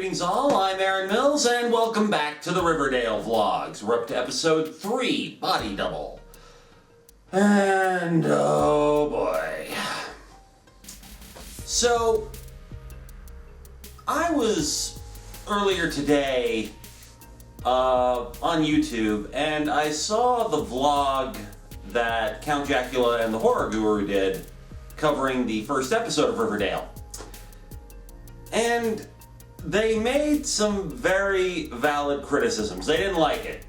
Greetings all, I'm Aaron Mills, and welcome back to the Riverdale vlogs. We're up to episode 3, Body Double. And oh boy. So, I was earlier today on YouTube, and I saw the vlog that Count Jacula and the Horror Guru did covering the first episode of Riverdale. And they made some very valid criticisms. They didn't like it.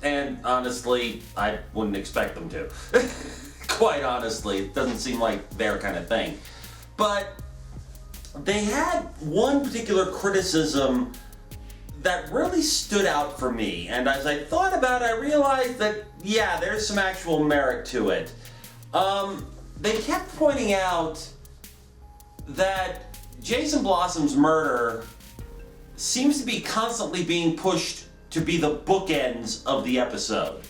And honestly, I wouldn't expect them to. Quite honestly, it doesn't seem like their kind of thing. But they had one particular criticism that really stood out for me. And as I thought about it, I realized that, yeah, there's some actual merit to it. They kept pointing out that Jason Blossom's murder seems to be constantly being pushed to be the bookends of the episode.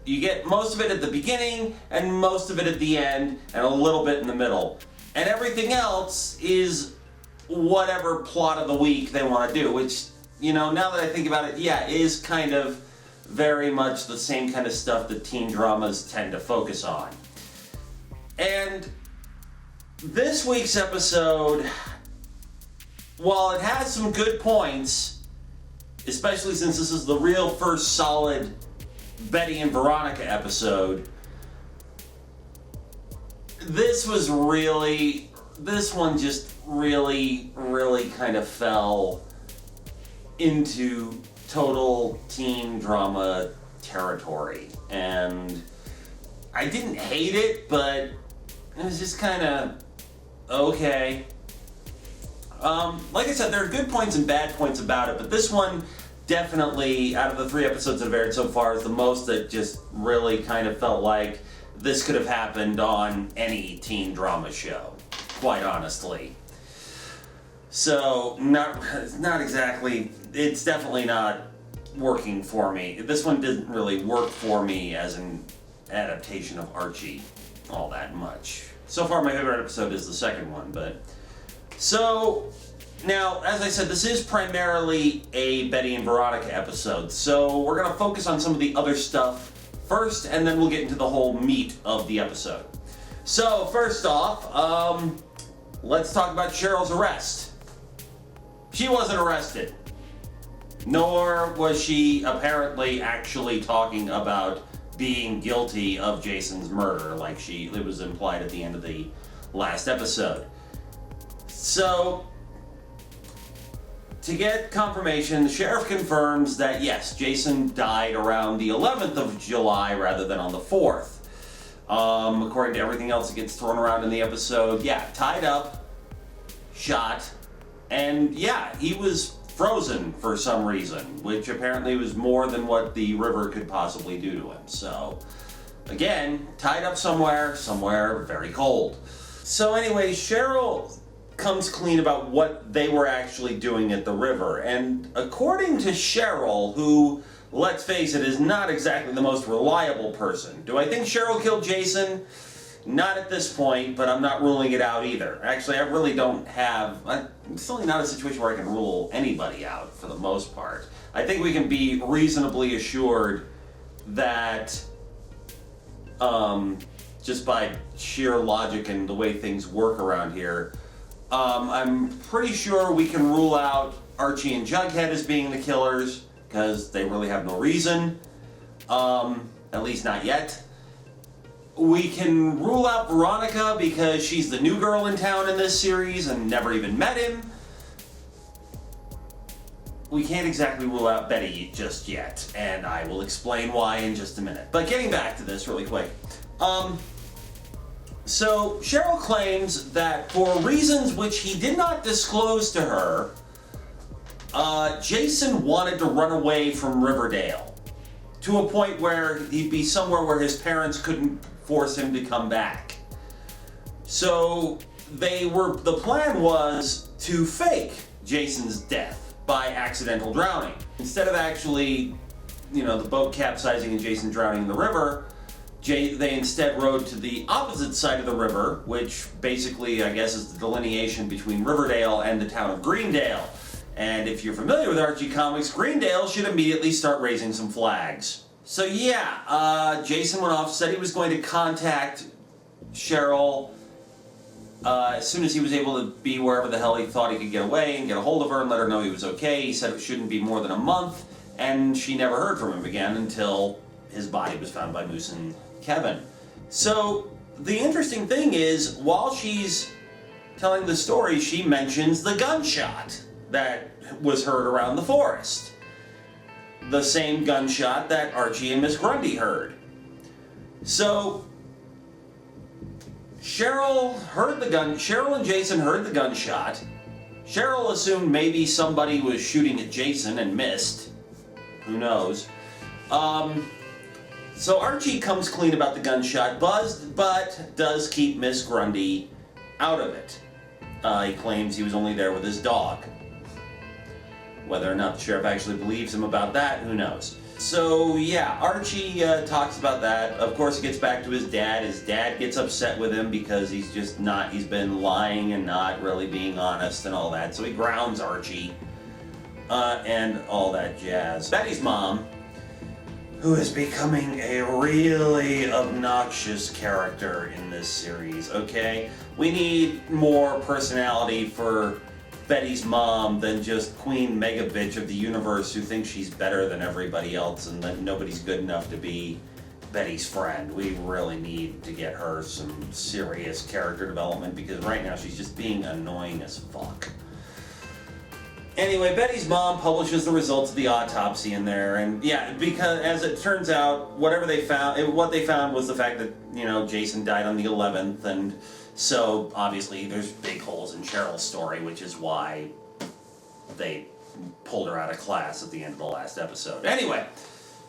You get most of it at the beginning, and most of it at the end, and a little bit in the middle. And everything else is whatever plot of the week they want to do, which, you know, now that I think about it, yeah, is kind of very much the same kind of stuff that teen dramas tend to focus on. And this week's episode, while it has some good points, especially since this is the real first solid Betty and Veronica episode, this one just really kind of fell into total teen drama territory. And I didn't hate it, but it was just kind of okay. Like I said, there are good points and bad points about it, but this one definitely, out of the 3 episodes that have aired so far, is the most that just really kind of felt like this could have happened on any teen drama show, quite honestly. So, it's definitely not working for me. This one didn't really work for me as an adaptation of Archie all that much. So far, my favorite episode is the second one, but... So, now, as I said, this is primarily a Betty and Veronica episode, so we're going to focus on some of the other stuff first, and then we'll get into the whole meat of the episode. So, first off, let's talk about Cheryl's arrest. She wasn't arrested, nor was she apparently actually talking about being guilty of Jason's murder, like it was implied at the end of the last episode. So, to get confirmation, the sheriff confirms that yes, Jason died around the 11th of July rather than on the 4th. According to everything else that gets thrown around in the episode, yeah, tied up, shot, and yeah, he was frozen for some reason, which apparently was more than what the river could possibly do to him. So, again, tied up somewhere very cold. So anyway, Cheryl comes clean about what they were actually doing at the river. And according to Cheryl, who, let's face it, is not exactly the most reliable person. Do I think Cheryl killed Jason? Not at this point, but I'm not ruling it out either. Actually, I really don't have... It's certainly not a situation where I can rule anybody out, for the most part. I think we can be reasonably assured that, just by sheer logic and the way things work around here, I'm pretty sure we can rule out Archie and Jughead as being the killers, because they really have no reason. At least not yet. We can rule out Veronica because she's the new girl in town in this series and never even met him. We can't exactly rule out Betty just yet, and I will explain why in just a minute. But getting back to this really quick. So, Cheryl claims that for reasons which he did not disclose to her, Jason wanted to run away from Riverdale to a point where he'd be somewhere where his parents couldn't force him to come back. So, the plan was to fake Jason's death by accidental drowning. Instead of actually, the boat capsizing and Jason drowning in the river, they instead rode to the opposite side of the river, which basically, I guess, is the delineation between Riverdale and the town of Greendale. And if you're familiar with Archie comics, Greendale should immediately start raising some flags. So yeah, Jason went off, said he was going to contact Cheryl as soon as he was able to be wherever the hell he thought he could get away and get a hold of her and let her know he was okay. He said it shouldn't be more than a month, and she never heard from him again until his body was found by Moose and Kevin. So the interesting thing is, while she's telling the story, she mentions the gunshot that was heard around the forest. The same gunshot that Archie and Miss Grundy heard. So Cheryl and Jason heard the gunshot. Cheryl assumed maybe somebody was shooting at Jason and missed. Who knows? So Archie comes clean about the gunshot, but does keep Miss Grundy out of it. He claims he was only there with his dog. Whether or not the sheriff actually believes him about that, who knows? So yeah, Archie talks about that. Of course, he gets back to his dad. His dad gets upset with him because he's been lying and not really being honest and all that. So he grounds Archie and all that jazz. Betty's mom, who is becoming a really obnoxious character in this series, okay? We need more personality for Betty's mom than just Queen Mega Bitch of the universe who thinks she's better than everybody else and that nobody's good enough to be Betty's friend. We really need to get her some serious character development because right now she's just being annoying as fuck. Anyway, Betty's mom publishes the results of the autopsy in there, and yeah, because as it turns out, what they found was the fact that, you know, Jason died on the 11th, and so obviously there's big holes in Cheryl's story, which is why they pulled her out of class at the end of the last episode. Anyway,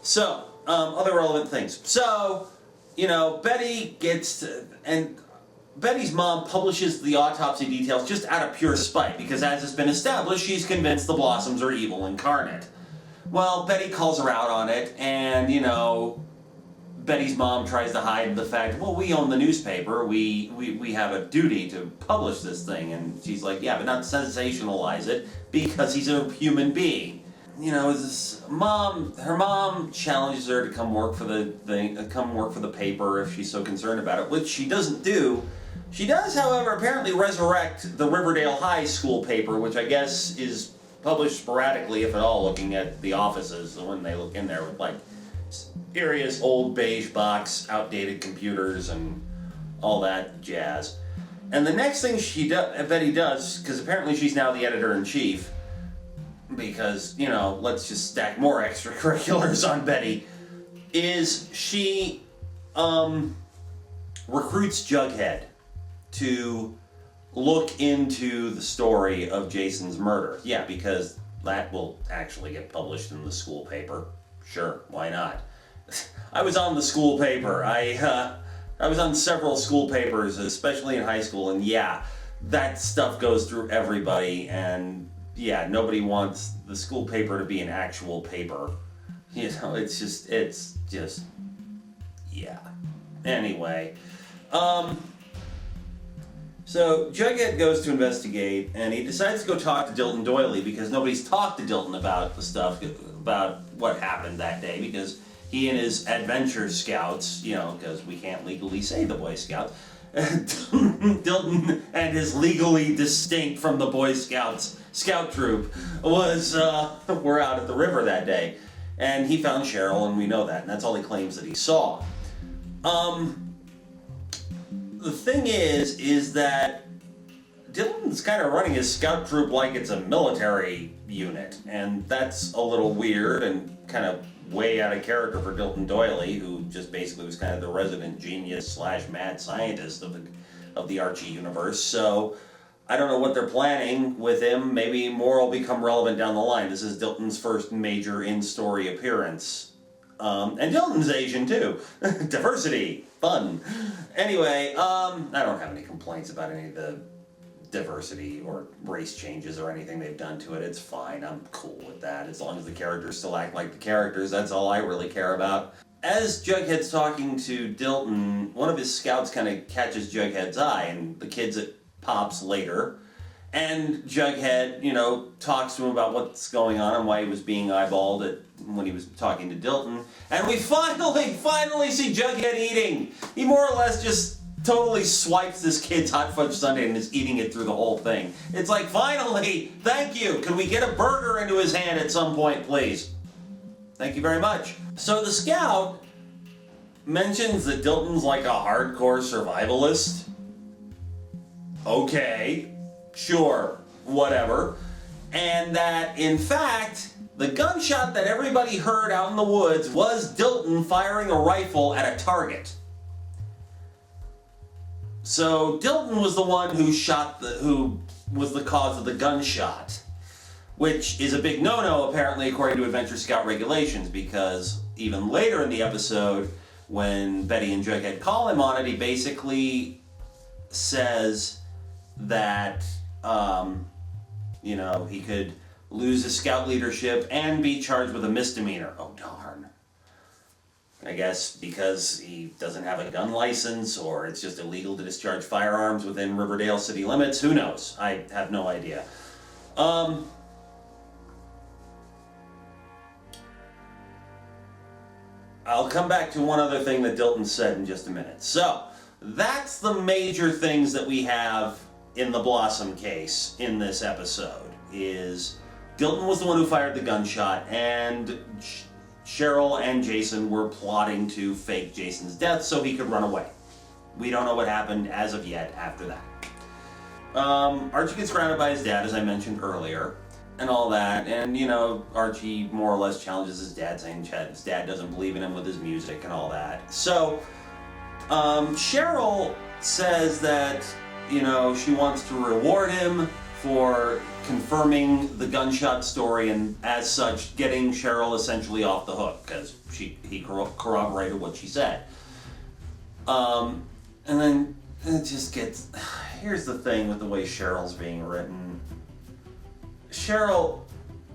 so other relevant things. So, you know, Betty's mom publishes the autopsy details just out of pure spite, because as has been established, she's convinced the Blossoms are evil incarnate. Well, Betty calls her out on it, and, you know, Betty's mom tries to hide the fact, well, we own the newspaper, we have a duty to publish this thing, and she's like, yeah, but not sensationalize it, because he's a human being. You know, her mom challenges her to come work for the paper if she's so concerned about it, which she doesn't do. She does, however, apparently resurrect the Riverdale High School paper, which I guess is published sporadically, if at all, looking at the offices when they look in there with, like, serious old beige box, outdated computers, and all that jazz. And the next thing Betty does, because apparently she's now the editor-in-chief, because, you know, let's just stack more extracurriculars on Betty, is she recruits Jughead to look into the story of Jason's murder. Yeah, because that will actually get published in the school paper. Sure, why not? I was on the school paper. I was on several school papers, especially in high school, and yeah, that stuff goes through everybody, and yeah, nobody wants the school paper to be an actual paper. You know, it's just, yeah. Anyway, so Jughead goes to investigate, and he decides to go talk to Dilton Doily because nobody's talked to Dilton about the stuff, about what happened that day, because he and his adventure scouts, you know, because we can't legally say the Boy Scouts, Dilton and his legally distinct from the Boy Scouts scout troop were out at the river that day, and he found Cheryl, and we know that, and that's all he claims that he saw. The thing is that Dilton's kind of running his scout troop like it's a military unit, and that's a little weird and kind of way out of character for Dilton Doily, who just basically was kind of the resident genius / mad scientist of the Archie universe. So I don't know what they're planning with him. Maybe more will become relevant down the line. This is Dilton's first major in-story appearance. And Dilton's Asian too. Diversity. Fun. Anyway, I don't have any complaints about any of the diversity or race changes or anything they've done to it. It's fine. I'm cool with that. As long as the characters still act like the characters, that's all I really care about. As Jughead's talking to Dilton, one of his scouts kind of catches Jughead's eye, and the kid's at Pop's later, And Jughead, talks to him about what's going on and why he was being eyeballed when he was talking to Dilton. And we finally see Jughead eating. He more or less just totally swipes this kid's hot fudge sundae and is eating it through the whole thing. It's like, finally, thank you. Can we get a burger into his hand at some point, please? Thank you very much. So the scout mentions that Dilton's like a hardcore survivalist. Okay. Sure, whatever. And that, in fact, the gunshot that everybody heard out in the woods was Dilton firing a rifle at a target. So Dilton was the one who was the cause of the gunshot, which is a big no-no, apparently, according to Adventure Scout regulations, because even later in the episode, when Betty and Jughead call him on it, he basically says that he could lose his scout leadership and be charged with a misdemeanor. Oh, darn. I guess because he doesn't have a gun license, or it's just illegal to discharge firearms within Riverdale city limits. Who knows? I have no idea. I'll come back to one other thing that Dilton said in just a minute. So, that's the major things that we have in the Blossom case in this episode. Is Dilton was the one who fired the gunshot, and Cheryl and Jason were plotting to fake Jason's death so he could run away. We don't know what happened as of yet after that. Archie gets grounded by his dad, as I mentioned earlier, and all that, and Archie more or less challenges his dad, saying his dad doesn't believe in him with his music and all that. So Cheryl says that she wants to reward him for confirming the gunshot story, and as such getting Cheryl essentially off the hook, because he corroborated what she said. And then it just gets... Here's the thing with the way Cheryl's being written. Cheryl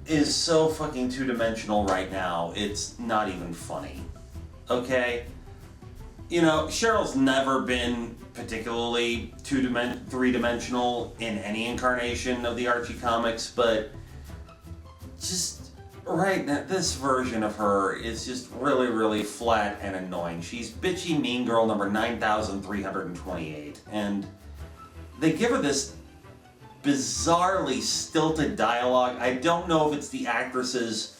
is so fucking two-dimensional right now, it's not even funny. Okay? Cheryl's never been particularly three-dimensional in any incarnation of the Archie comics, but just right now, this version of her is just really, really flat and annoying. She's bitchy mean girl number 9,328, and they give her this bizarrely stilted dialogue. I don't know if it's the actress's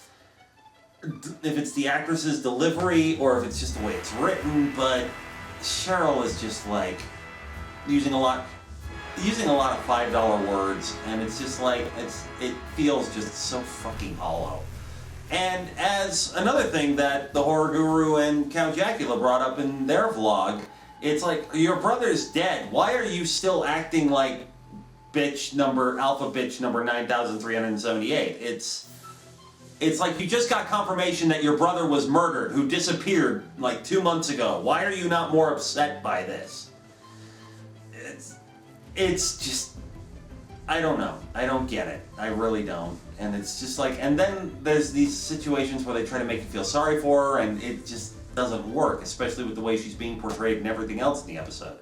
delivery or if it's just the way it's written, but Cheryl is just like using a lot of $5 words, and it's just like it feels just so fucking hollow. And as another thing that the Horror Guru and Count Jacula brought up in their vlog, it's like, your brother's dead. Why are you still acting like alpha bitch number 9,378? It's like you just got confirmation that your brother was murdered, who disappeared like 2 months ago. Why are you not more upset by this? It's just, I don't know. I don't get it. I really don't. And it's just like, and then there's these situations where they try to make you feel sorry for her, and it just doesn't work, especially with the way she's being portrayed and everything else in the episode.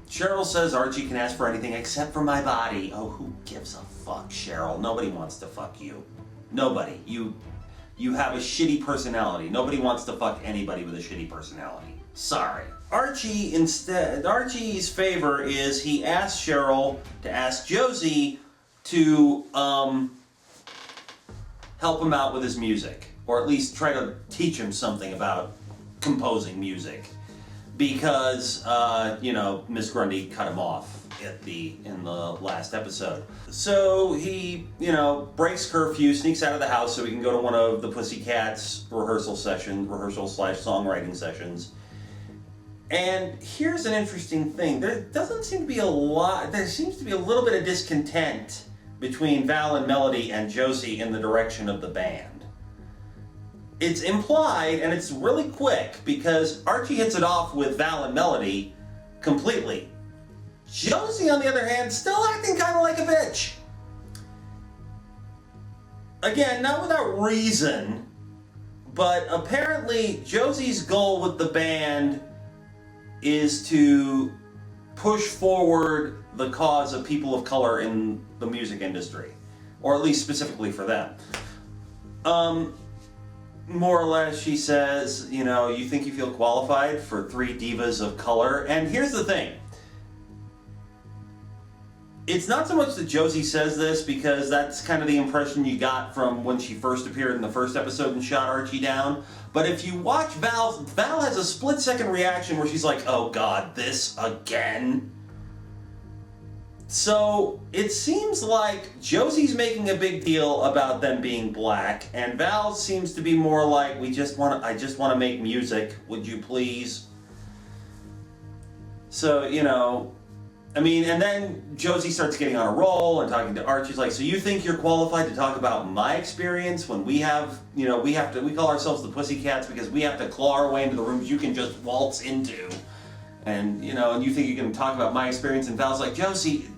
Cheryl says Archie can ask for anything except for my body. Oh, who gives a fuck, Cheryl? Nobody wants to fuck you. Nobody. You have a shitty personality. Nobody wants to fuck anybody with a shitty personality. Sorry. Archie's favor is he asks Cheryl to ask Josie to help him out with his music, or at least try to teach him something about composing music, because Miss Grundy cut him off in the last episode. So he breaks curfew, sneaks out of the house so he can go to one of the Pussycats rehearsal/songwriting sessions. And here's an interesting thing. There seems to be a little bit of discontent between Val and Melody and Josie in the direction of the band. It's implied, and it's really quick, because Archie hits it off with Val and Melody completely. Josie, on the other hand, still acting kind of like a bitch. Again, not without reason, but apparently Josie's goal with the band is to push forward the cause of people of color in the music industry, or at least specifically for them. More or less, she says, you know, you think you feel qualified for 3 divas of color? And here's the thing. It's not so much that Josie says this, because that's kind of the impression you got from when she first appeared in the first episode and shot Archie down. But if you watch Val has a split-second reaction where she's like, oh god, this again? So it seems like Josie's making a big deal about them being black, and Val seems to be more like, I just want to make music, would you please? So, you know, I mean, and then Josie starts getting on a roll and talking to Archie. She's like, so you think you're qualified to talk about my experience when we have, you know, we call ourselves the Pussycats because we have to claw our way into the rooms you can just waltz into. And, you know, and you think you can talk about my experience? And Val's like, Josie,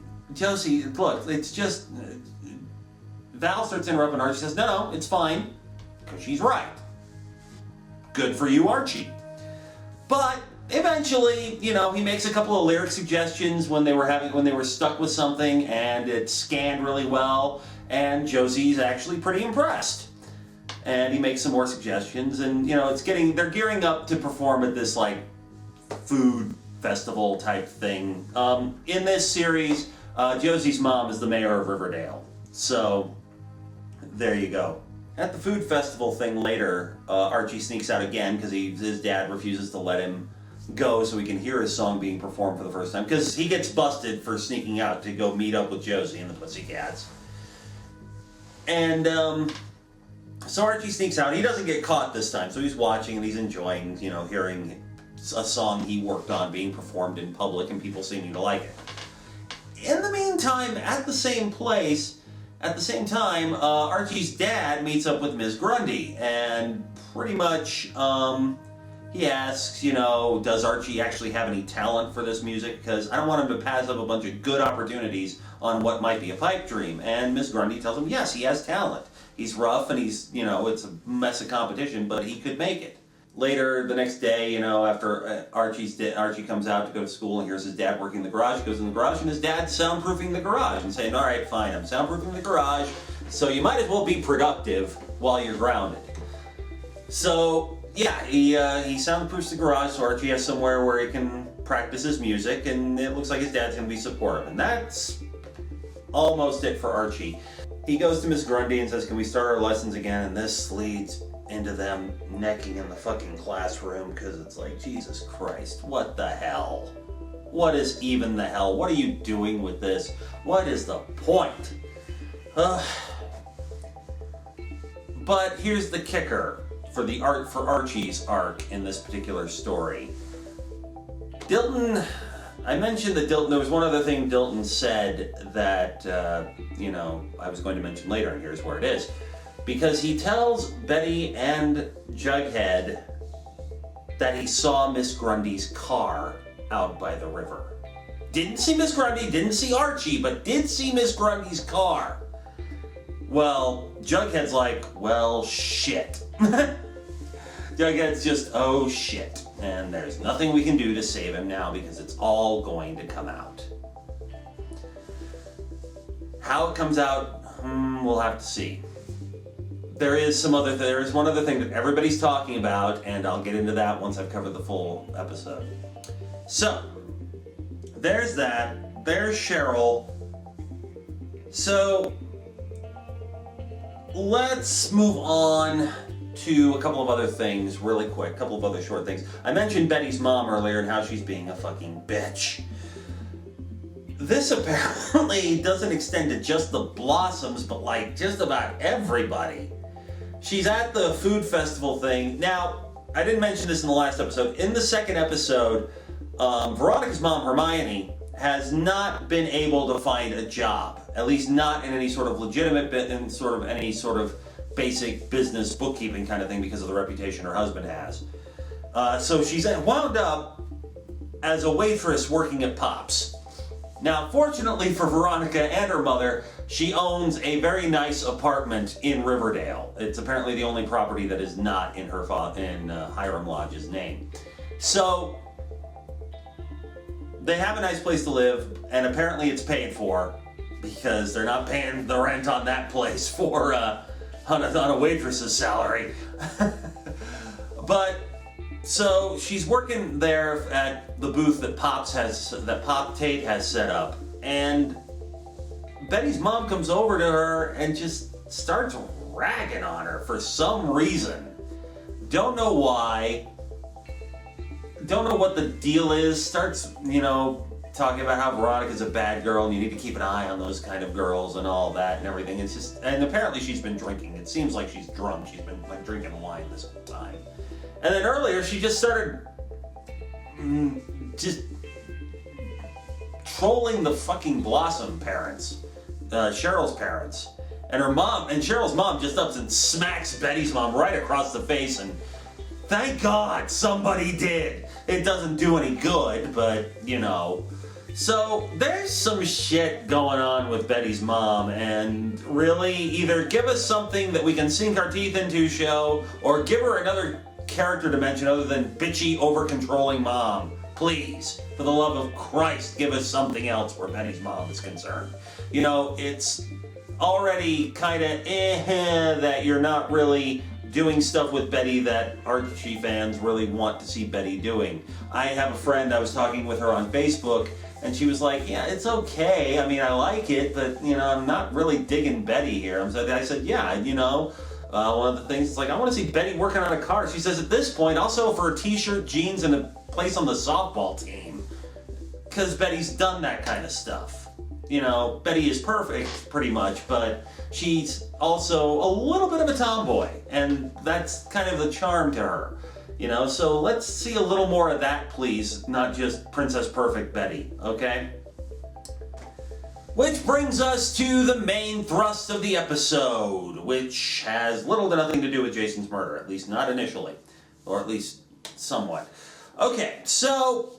look, it's just... Val starts interrupting Archie, says, no, it's fine, because she's right. Good for you, Archie. But eventually, you know, he makes a couple of lyric suggestions when they were stuck with something, and it scanned really well, and Josie's actually pretty impressed. And he makes some more suggestions, and, you know, they're gearing up to perform at this, like, food festival type thing. In this series, Josie's mom is the mayor of Riverdale. So, there you go. At the food festival thing later, Archie sneaks out again because his dad refuses to let him go so he can hear his song being performed for the first time. Because he gets busted for sneaking out to go meet up with Josie and the Pussycats. And, so Archie sneaks out. He doesn't get caught this time, so he's watching and he's enjoying, you know, hearing a song he worked on being performed in public and people seeming to like it. In the meantime, at the same time, Archie's dad meets up with Ms. Grundy, and pretty much, he asks, you know, does Archie actually have any talent for this music? Because I don't want him to pass up a bunch of good opportunities on what might be a pipe dream. And Ms. Grundy tells him, yes, he has talent. He's rough and he's, you know, it's a mess of competition, but he could make it. Later, the next day, you know, after Archie comes out to go to school and hears his dad working in the garage, he goes in the garage and his dad's soundproofing the garage and saying, all right, fine, I'm soundproofing the garage, so you might as well be productive while you're grounded. So, yeah, he soundproofs the garage so Archie has somewhere where he can practice his music, and it looks like his dad's going to be supportive. And that's almost it for Archie. He goes to Miss Grundy and says, can we start our lessons again? And this leads into them necking in the fucking classroom, because it's like, Jesus Christ, what the hell? What is even the hell? What are you doing with this? What is the point? But here's the kicker for Archie's arc in this particular story. Dilton, I mentioned that Dilton, there was one other thing Dilton said that, you know, I was going to mention later, and here's where it is. Because he tells Betty and Jughead that he saw Miss Grundy's car out by the river. Didn't see Miss Grundy, didn't see Archie, but did see Miss Grundy's car. Well, Jughead's like, well, shit. Jughead's just, oh shit. And there's nothing we can do to save him now because it's all going to come out. How it comes out, we'll have to see. There is one other thing that everybody's talking about, and I'll get into that once I've covered the full episode. So, there's that. There's Cheryl. So, let's move on to a couple of other things really quick, a couple of other short things. I mentioned Betty's mom earlier and how she's being a fucking bitch. This apparently doesn't extend to just the Blossoms, but like just about everybody. She's at the food festival thing. Now, I didn't mention this in the last episode. In the second episode, Veronica's mom, Hermione, has not been able to find a job. At least not in any sort of legitimate, in sort of any sort of basic business bookkeeping kind of thing because of the reputation her husband has. So she's wound up as a waitress working at Pop's. Now, fortunately for Veronica and her mother, she owns a very nice apartment in Riverdale. It's apparently the only property that is not in Hiram Lodge's name. So, they have a nice place to live, and apparently it's paid for because they're not paying the rent on that place for on a waitress's salary. But so she's working there at the booth that Pop Tate has set up, and Betty's mom comes over to her and just starts ragging on her for some reason. Don't know why. Don't know what the deal is. Starts, talking about how Veronica's a bad girl and you need to keep an eye on those kind of girls and all that and everything. It's just, and apparently she's been drinking. It seems like she's drunk. She's been like drinking wine this whole time. And then earlier she just started just trolling the fucking Blossom parents, Cheryl's parents. And her mom, and Cheryl's mom just ups and smacks Betty's mom right across the face, and thank God somebody did. It doesn't do any good, but, So there's some shit going on with Betty's mom, and really either give us something that we can sink our teeth into show, or give her another character dimension other than bitchy, over-controlling mom. Please, for the love of Christ, give us something else where Betty's mom is concerned. It's already kind of that you're not really doing stuff with Betty that Archie fans really want to see Betty doing. I have a friend, I was talking with her on Facebook, and she was like, yeah, it's okay. I mean, I like it, but, I'm not really digging Betty here. I said, yeah, one of the things is like, I want to see Betty working on a car. She says, at this point, I'll settle for a t-shirt, jeans, and a place on the softball team. Because Betty's done that kind of stuff. Betty is perfect, pretty much, but she's also a little bit of a tomboy, and that's kind of the charm to her. So let's see a little more of that, please, not just Princess Perfect Betty, okay? Which brings us to the main thrust of the episode, which has little to nothing to do with Jason's murder, at least not initially, or at least somewhat. Okay, so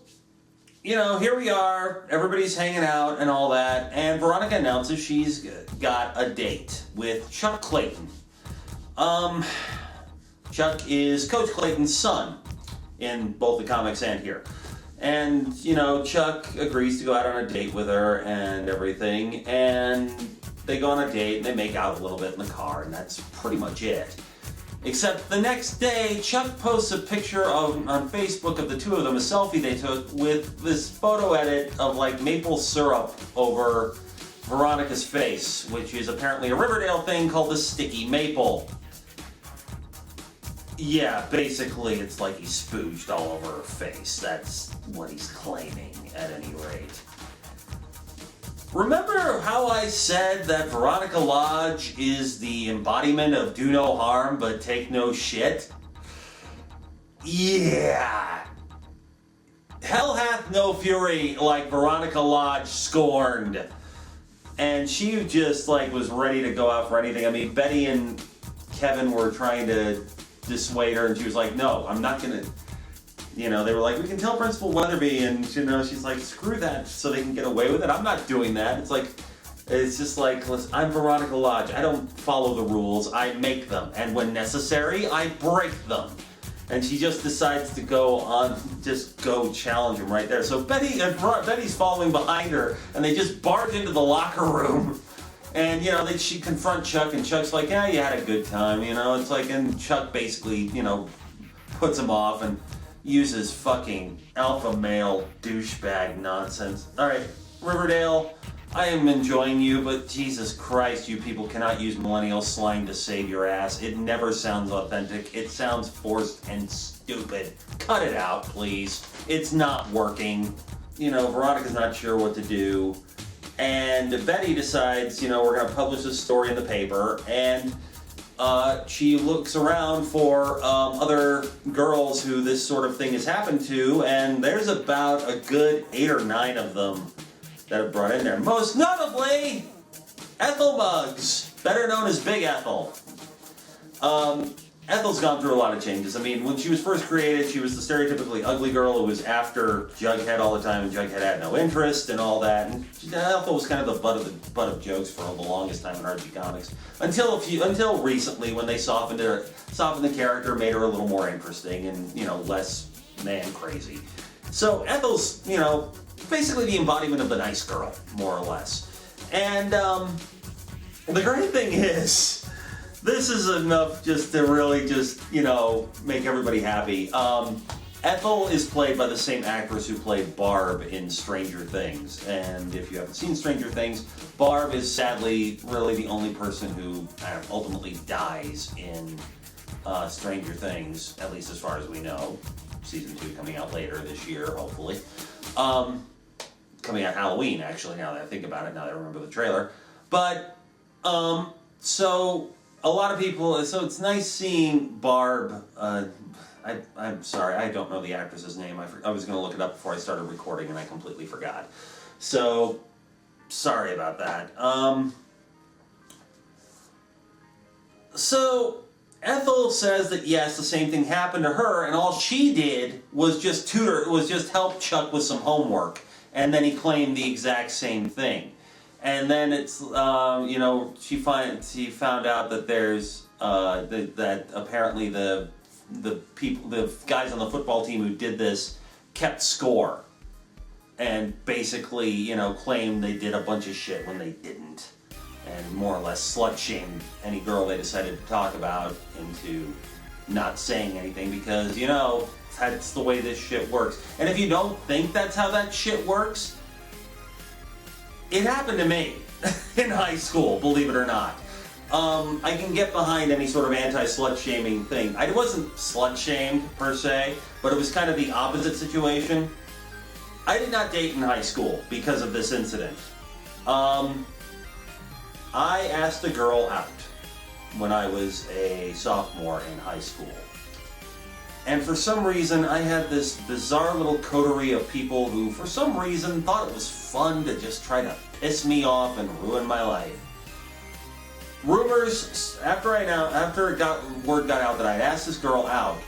here we are, everybody's hanging out and all that, and Veronica announces she's got a date with Chuck Clayton. Chuck is Coach Clayton's son in both the comics and here. And, Chuck agrees to go out on a date with her and everything, and they go on a date and they make out a little bit in the car, and that's pretty much it. Except the next day, Chuck posts a picture on Facebook of the two of them, a selfie they took with this photo edit of like maple syrup over Veronica's face, which is apparently a Riverdale thing called the sticky maple. Yeah, basically it's like he spooged all over her face. That's what he's claiming, at any rate. Remember how I said that Veronica Lodge is the embodiment of do no harm but take no shit? Yeah. Hell hath no fury like Veronica Lodge scorned. And she just was ready to go out for anything. I mean, Betty and Kevin were trying to dissuade her, and she was like, no, I'm not gonna, they were like, we can tell Principal Weatherby, and she's like, screw that, so they can get away with it. I'm not doing that. It's just like, listen, I'm Veronica Lodge. I don't follow the rules. I make them, and when necessary, I break them. And she just decides to go challenge him right there. So Betty's following behind her, and they just barge into the locker room. And, she confront Chuck, and Chuck's like, yeah, you had a good time, it's like, and Chuck basically, puts him off and uses fucking alpha male douchebag nonsense. Alright, Riverdale, I am enjoying you, but Jesus Christ, you people cannot use millennial slang to save your ass. It never sounds authentic. It sounds forced and stupid. Cut it out, please. It's not working. Veronica's not sure what to do. And Betty decides, we're going to publish this story in the paper, and she looks around for other girls who this sort of thing has happened to, and there's about a good 8 or 9 of them that have brought in there. Most notably, Ethel Muggs, better known as Big Ethel. Ethel's gone through a lot of changes. I mean, when she was first created, she was the stereotypically ugly girl who was after Jughead all the time, and Jughead had no interest and all that. And Ethel was kind of the butt of jokes for the longest time in Archie comics, until recently when they softened the character, made her a little more interesting and less man crazy. So Ethel's, basically the embodiment of the nice girl, more or less. And the great thing is, this is enough just to really make everybody happy. Ethel is played by the same actress who played Barb in Stranger Things. And if you haven't seen Stranger Things, Barb is sadly really the only person who ultimately dies in Stranger Things, at least as far as we know. Season 2 coming out later this year, hopefully. Coming out Halloween, actually, now that I think about it, now that I remember the trailer. But, so a lot of people, so it's nice seeing Barb. I'm sorry, I don't know the actress's name. I was going to look it up before I started recording and I completely forgot. So, sorry about that. So, Ethel says that yes, the same thing happened to her, and all she did was just help Chuck with some homework, and then he claimed the exact same thing. And then it's, she found out that there's, that apparently the guys on the football team who did this kept score, and basically, claimed they did a bunch of shit when they didn't, and more or less slut-shamed any girl they decided to talk about into not saying anything, because, that's the way this shit works. And if you don't think that's how that shit works, it happened to me in high school, believe it or not. I can get behind any sort of anti-slut-shaming thing. I wasn't slut-shamed, per se, but it was kind of the opposite situation. I did not date in high school because of this incident. I asked a girl out when I was a sophomore in high school. And for some reason, I had this bizarre little coterie of people who, for some reason, thought it was fun to just try to piss me off and ruin my life. Rumors, after word got out that I'd asked this girl out,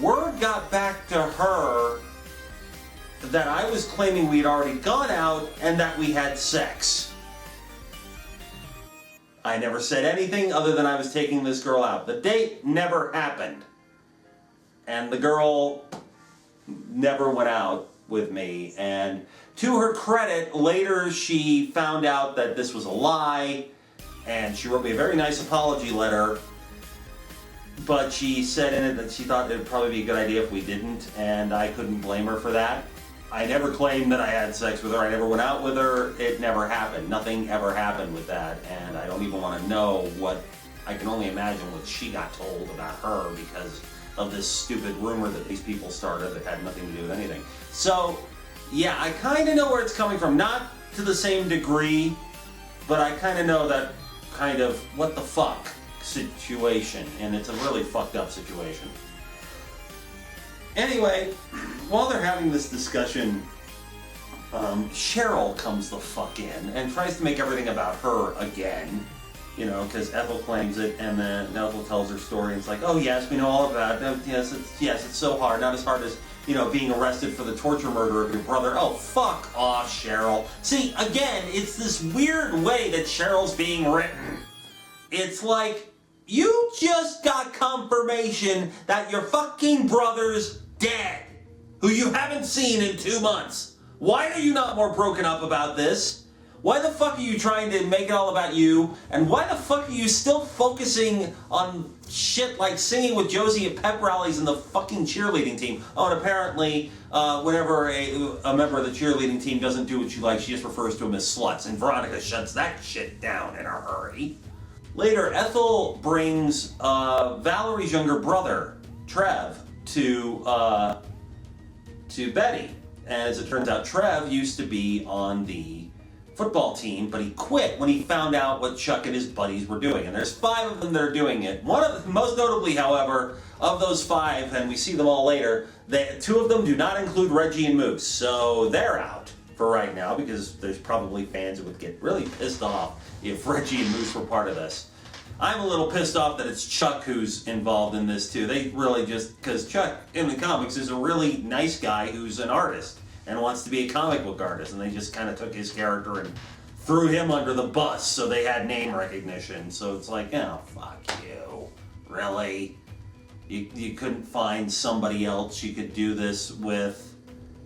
word got back to her that I was claiming we'd already gone out and that we had sex. I never said anything other than I was taking this girl out. The date never happened. And the girl never went out with me. And to her credit, later she found out that this was a lie. And she wrote me a very nice apology letter. But she said in it that she thought it would probably be a good idea if we didn't. And I couldn't blame her for that. I never claimed that I had sex with her. I never went out with her. It never happened. Nothing ever happened with that. And I don't even want to know what... I can only imagine what she got told about her because of this stupid rumor that these people started that had nothing to do with anything. So, yeah, I kind of know where it's coming from. Not to the same degree, but I kind of know that kind of what the fuck situation. And it's a really fucked up situation. Anyway, while they're having this discussion, Cheryl comes the fuck in and tries to make everything about her again. Because Ethel claims it, and then Ethel tells her story, and it's like, oh yes, we know all about it. Yes, it's so hard. Not as hard as, being arrested for the torture murder of your brother. Oh, fuck off, Cheryl. See, again, it's this weird way that Cheryl's being written. It's like, you just got confirmation that your fucking brother's dead, who you haven't seen in 2 months. Why are you not more broken up about this? Why the fuck are you trying to make it all about you? And why the fuck are you still focusing on shit like singing with Josie at pep rallies and the fucking cheerleading team? Oh, and apparently, whenever a member of the cheerleading team doesn't do what you like, she just refers to them as sluts. And Veronica shuts that shit down in a hurry. Later, Ethel brings Valerie's younger brother, Trev, to Betty. As it turns out, Trev used to be on the football team, but he quit when he found out what Chuck and his buddies were doing. And there's 5 of them that are doing it. Most notably, however, of those 5, and we see them all later, 2 of them do not include Reggie and Moose. So they're out for right now, because there's probably fans who would get really pissed off if Reggie and Moose were part of this. I'm a little pissed off that it's Chuck who's involved in this too. They really because Chuck in the comics is a really nice guy who's an artist and wants to be a comic book artist, and they just kind of took his character and threw him under the bus so they had name recognition. So it's like, oh, fuck you. Really? You couldn't find somebody else you could do this with?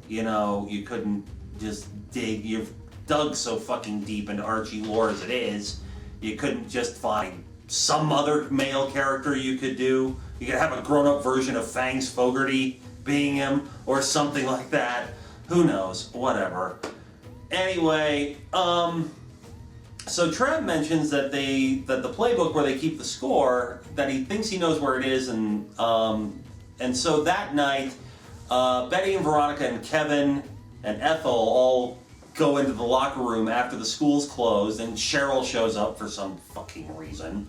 you couldn't just dig. You've dug so fucking deep into Archie lore as it is. You couldn't just find some other male character you could do. You could have a grown-up version of Fangs Fogarty being him, or something like that. Who knows? Whatever. Anyway, so Trev mentions that the playbook where they keep the score, that he thinks he knows where it is, and so that night, Betty and Veronica and Kevin and Ethel all go into the locker room after the school's closed, and Cheryl shows up for some fucking reason.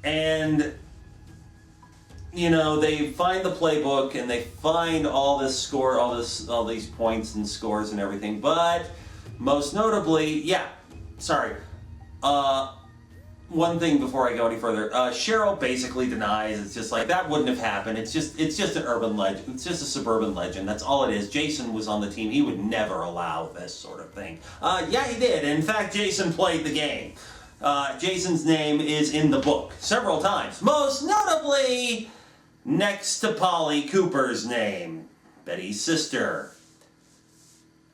And, they find the playbook, and they find all this score, all these points and scores and everything, but most notably, one thing before I go any further, Cheryl basically denies. It's just like, that wouldn't have happened. It's just an urban legend. It's just a suburban legend. That's all it is. Jason was on the team. He would never allow this sort of thing. Yeah, he did. In fact, Jason played the game. Jason's name is in the book several times. Most notably, next to Polly Cooper's name, Betty's sister.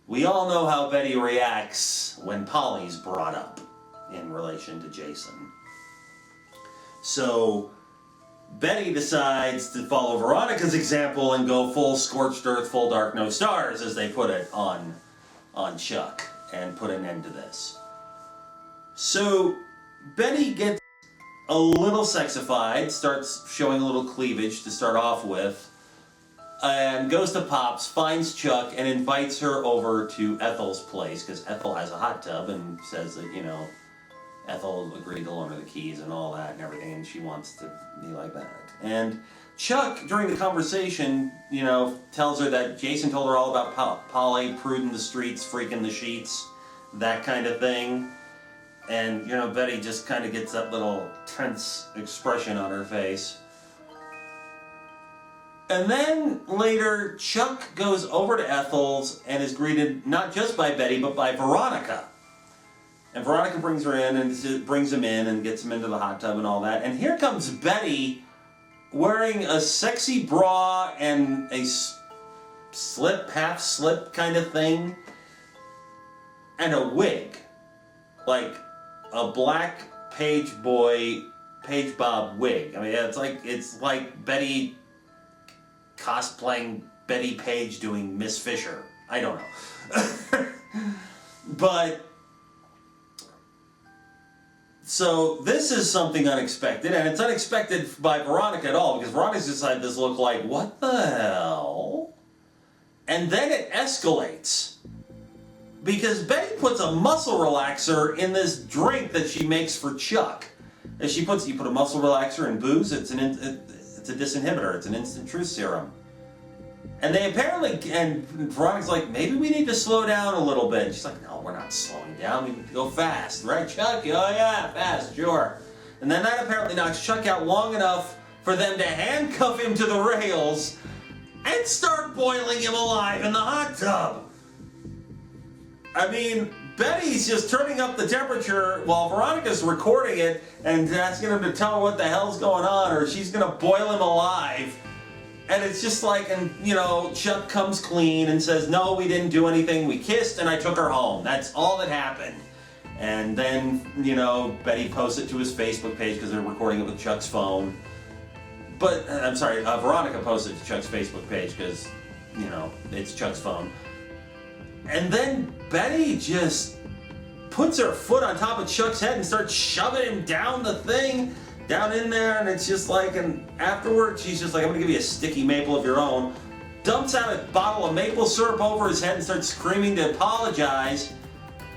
We all know how Betty reacts when Polly's brought up in relation to Jason. So Betty decides to follow Veronica's example and go full scorched earth, full dark, no stars, as they put it, on Chuck, and put an end to this. So Betty gets a little sexified, starts showing a little cleavage to start off with, and goes to Pop's, finds Chuck, and invites her over to Ethel's place, because Ethel has a hot tub, and says that, Ethel agreed to loan her the keys and all that and everything, and she wants to be like that. And Chuck, during the conversation, tells her that Jason told her all about Polly, pruding the streets, freaking the sheets, that kind of thing. And, Betty just kind of gets that little tense expression on her face. And then later, Chuck goes over to Ethel's and is greeted not just by Betty, but by Veronica. And Veronica brings her in and brings him in and gets him into the hot tub and all that. And here comes Betty wearing a sexy bra and a half slip kind of thing, and a wig. Like a black page bob wig. I mean, it's like Betty cosplaying Betty Page doing Miss Fisher. I don't know. But so this is something unexpected, and it's unexpected by Veronica at all, because Veronica's just had this look like, what the hell? And then it escalates, because Betty puts a muscle relaxer in this drink that she makes for Chuck. And you put a muscle relaxer in booze, it's a disinhibitor, it's an instant truth serum. And and Veronica's like, maybe we need to slow down a little bit. And she's like, no, we're not slowing down, we need to go fast. Right, Chuck? Oh yeah, fast, sure. And then that apparently knocks Chuck out long enough for them to handcuff him to the rails and start boiling him alive in the hot tub. I mean, Betty's just turning up the temperature while Veronica's recording it and asking him to tell her what the hell's going on, or she's going to boil him alive. And it's just like, and Chuck comes clean and says, no, we didn't do anything. We kissed and I took her home. That's all that happened. And then, Betty posts it to his Facebook page because they're recording it with Chuck's phone. But, I'm sorry, Veronica posted it to Chuck's Facebook page because, it's Chuck's phone. And then Betty just puts her foot on top of Chuck's head and starts shoving him down the thing, down in there, and it's just like, and afterwards she's just like, I'm gonna give you a sticky maple of your own, dumps out a bottle of maple syrup over his head and starts screaming to apologize.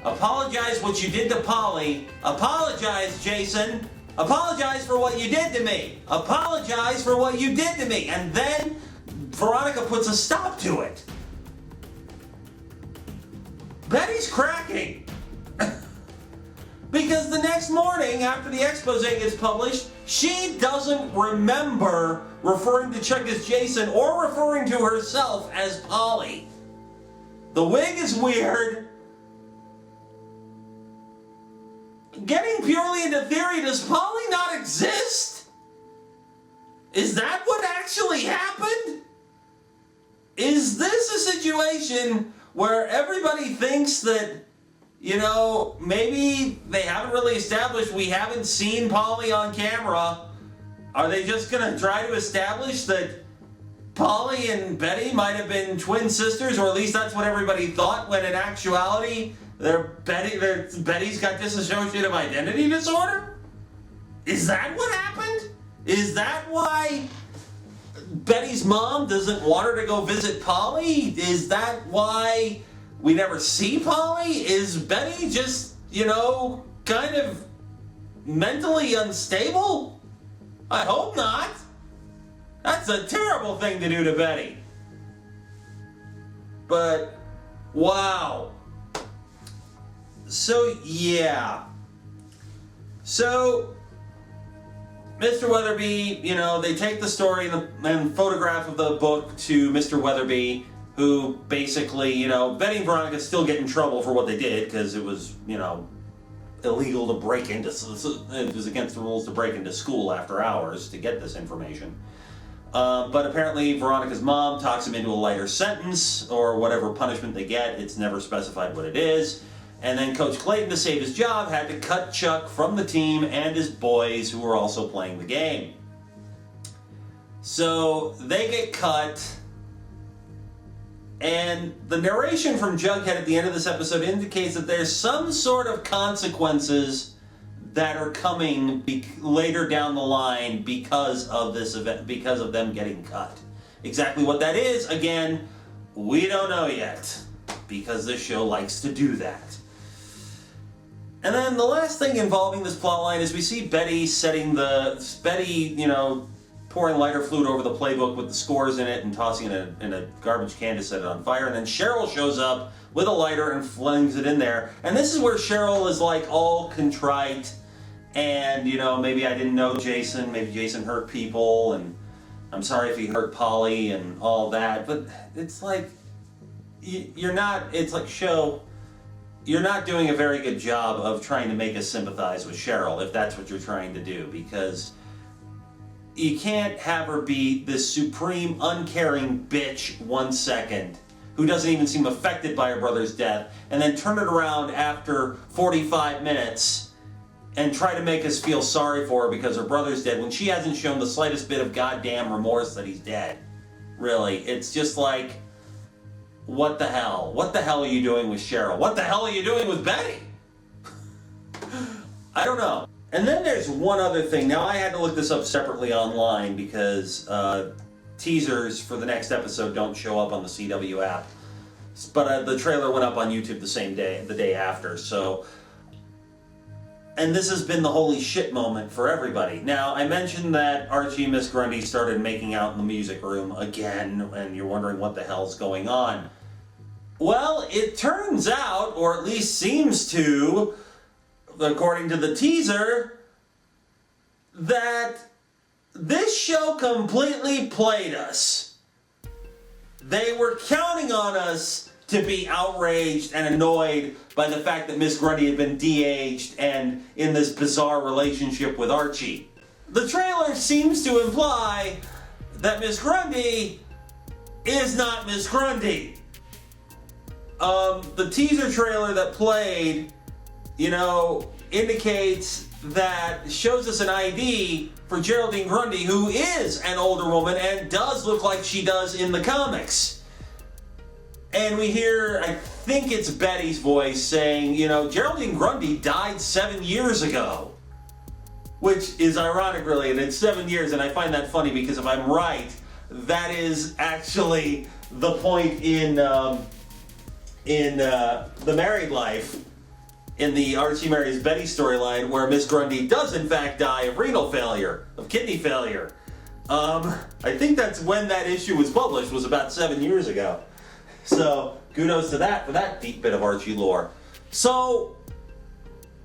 Apologize what you did to Polly. Apologize, Jason. Apologize for what you did to me. Apologize for what you did to me. And then Veronica puts a stop to it. Betty's cracking. Because the next morning, after the expose gets published, she doesn't remember referring to Chuck as Jason or referring to herself as Polly. The wig is weird. Getting purely into theory, does Polly not exist? Is that what actually happened? is this a situation where everybody thinks that, maybe they haven't really established, we haven't seen Polly on camera? Are they just going to try to establish that Polly and Betty might have been twin sisters, or at least that's what everybody thought, when in actuality, Betty's got dissociative identity disorder? Is that what happened? Is that why Betty's mom doesn't want her to go visit Polly? Is that why we never see Polly? Is Betty just, kind of mentally unstable? I hope not. That's a terrible thing to do to Betty. But, wow. So, yeah. So, Mr. Weatherby, they take the story and photograph of the book to Mr. Weatherby, who basically, Betty and Veronica still get in trouble for what they did, because it was, illegal to break into, it was against the rules to break into school after hours to get this information. But apparently Veronica's mom talks him into a lighter sentence, or whatever punishment they get. It's never specified what it is. And then Coach Clayton, to save his job, had to cut Chuck from the team and his boys, who were also playing the game. So they get cut, and the narration from Jughead at the end of this episode indicates that there's some sort of consequences that are coming later down the line because of this event, because of them getting cut. Exactly what that is, again, we don't know yet, because this show likes to do that. And then the last thing involving this plotline is we see Betty pouring lighter fluid over the playbook with the scores in it and tossing it in a garbage can to set it on fire. And then Cheryl shows up with a lighter and flings it in there. And this is where Cheryl is like all contrite and, maybe I didn't know Jason, maybe Jason hurt people, and I'm sorry if he hurt Polly and all that. But it's like, you're not doing a very good job of trying to make us sympathize with Cheryl, if that's what you're trying to do, because you can't have her be this supreme, uncaring bitch 1 second who doesn't even seem affected by her brother's death, and then turn it around after 45 minutes and try to make us feel sorry for her because her brother's dead when she hasn't shown the slightest bit of goddamn remorse that he's dead. Really, it's just like, what the hell? What the hell are you doing with Cheryl? What the hell are you doing with Betty? I don't know. And then there's one other thing. Now, I had to look this up separately online because teasers for the next episode don't show up on the CW app. But the trailer went up on YouTube the day after. So, and this has been the holy shit moment for everybody. Now, I mentioned that Archie and Miss Grundy started making out in the music room again, and you're wondering what the hell's going on. Well, it turns out, or at least seems to, according to the teaser, that this show completely played us. They were counting on us to be outraged and annoyed by the fact that Miss Grundy had been de-aged and in this bizarre relationship with Archie. The trailer seems to imply that Miss Grundy is not Miss Grundy. The teaser trailer that played, indicates that, shows us an ID for Geraldine Grundy, who is an older woman and does look like she does in the comics. And we hear, I think it's Betty's voice saying, Geraldine Grundy died 7 years ago. Which is ironic, really, and it's 7 years, and I find that funny because if I'm right, that is actually the point in The Married Life, in the Archie marries Betty storyline, where Miss Grundy does in fact die of renal failure, of kidney failure. I think that's when that issue was published, was about 7 years ago. So, kudos to that, for that deep bit of Archie lore. So,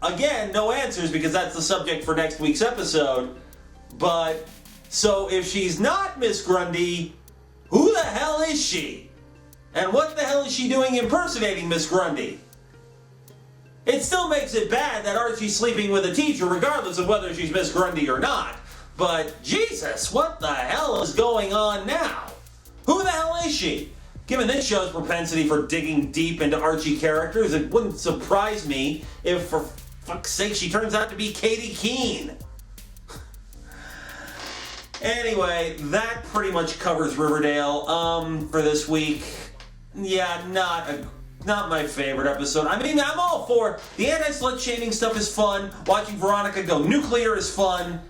again, no answers because that's the subject for next week's episode. But, so if she's not Miss Grundy, who the hell is she? And what the hell is she doing impersonating Miss Grundy? It still makes it bad that Archie's sleeping with a teacher regardless of whether she's Miss Grundy or not. But, Jesus, what the hell is going on now? Who the hell is she? Given this show's propensity for digging deep into Archie characters, it wouldn't surprise me if, for fuck's sake, she turns out to be Katie Keene. Anyway, that pretty much covers Riverdale for this week. Yeah, not my favorite episode. I mean, I'm all for the anti-slut shaming stuff is fun. Watching Veronica go nuclear is fun.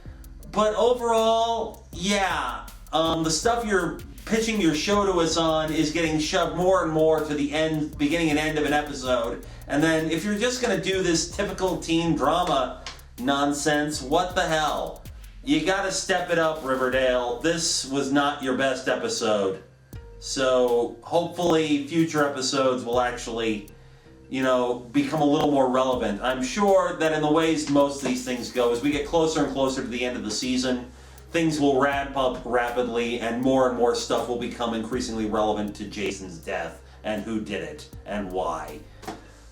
But overall, yeah, the stuff you're pitching your show to us on is getting shoved more and more to the end, beginning and end of an episode. And then if you're just going to do this typical teen drama nonsense, what the hell? You gotta step it up, Riverdale. This was not your best episode. So hopefully future episodes will actually, become a little more relevant. I'm sure that in the ways most of these things go, as we get closer and closer to the end of the season, things will ramp up rapidly and more stuff will become increasingly relevant to Jason's death and who did it and why.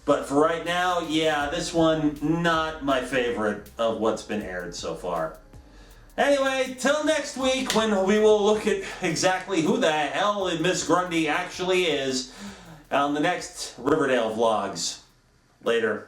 But for right now, yeah, this one, not my favorite of what's been aired so far. Anyway, till next week when we will look at exactly who the hell Miss Grundy actually is on the next Riverdale vlogs. Later.